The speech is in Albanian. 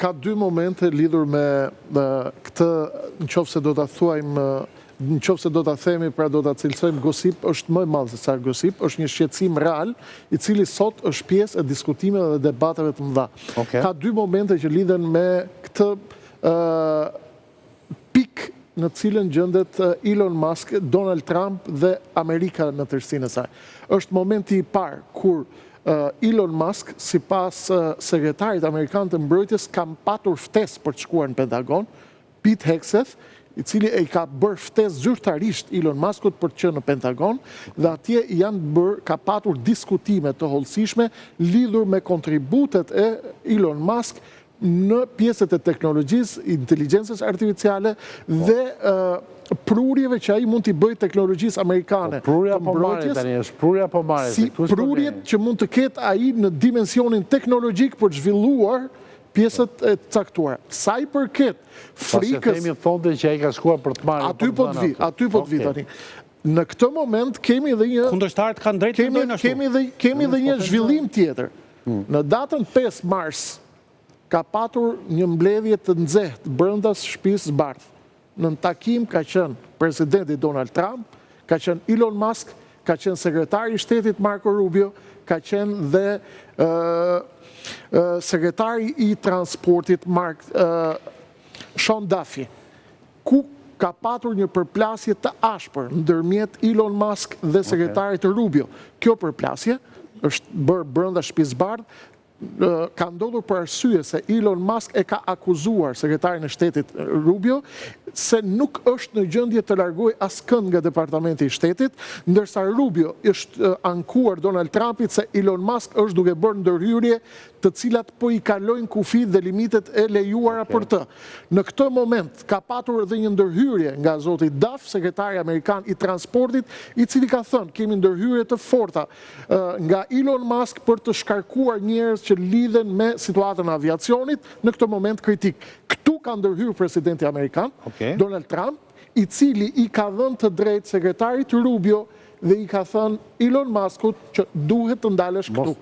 ka dy momente lidhur me këtë, në qoftë se do ta thuajmë, në qoftë se do ta themi, pra do ta cilësojmë gosip, është më e madh se sa gosip, është një shqetësim real, i cili sot është pjesë e diskutimeve dhe debateve të mëdha. Ka dy momente që lidhen me këtë pikë në cilën gjendet Elon Musk, Donald Trump dhe Amerika në tërësinë e saj. Është momenti i parë kur Elon Musk, sipas sekretarit amerikan të mbrojtjes, kam patur ftesë për të shkuar në Pentagon, Pete Hegseth, i cili e ka bërë ftesë zyrtarisht Elon Muskut për të qenë në Pentagon, dhe atje ka patur diskutime të hollësishme lidhur me kontributet e Elon Musk në pjesët e teknologjisë, inteligjencës artificiale dhe prurjeve që ai mund t'i bëjë teknologjisë amerikane. Prurja po marrë tani, është prurja po marrë. Si prurjet që mund të ketë ai në dimensionin teknologjik për të zhvilluar pjesët e caktuara. Sa i përket frikës... Pasë themi thonte që ai ka shkuar për të marrë... Aty po të vi tani. Në këtë moment kemi dhe një... Kundërshtarët kanë drejtë të ndojnë ashtu. Kemi dhe një zhvillim tjetër. Në datën 5 mars ka patur një mbledhje të nxehtë brenda shtëpisë së Bardhë. Në takim ka qenë presidenti Donald Trump, ka qenë Elon Musk, ka qenë sekretari i shtetit Marco Rubio, ka qenë dhe sekretari i transportit Sean Duffy, ku ka patur një përplasje të ashpër ndërmjet Elon Musk dhe sekretarit Rubio. Kjo përplasje është bërë brenda shtëpisë Bardhë, ka ndodhur për arsye se Elon Musk e ka akuzuar sekretarin e shtetit Rubio se nuk është në gjendje të largojë askënd nga departamenti i shtetit, ndërsa Rubio është ankuar Donald Trumpit se Elon Musk është duke bërë ndërhyrje të cilat po i kalojnë kufit dhe limitet e lejuara për të. Në këtë moment ka patur edhe një ndërhyrje nga zoti Duff, sekretari amerikan i transportit, i cili ka thënë kemi ndërhyrje të forta nga Elon Musk për të shkarkuar njerëz që lidhen me situatën e aviacionit në këtë moment kritik. Këtu ka ndërhyrë presidenti amerikan, Donald Trump, i cili i ka dhënë të drejtë sekretarit Rubio dhe i ka thënë Elon Muskut që duhet të ndalesh këtu.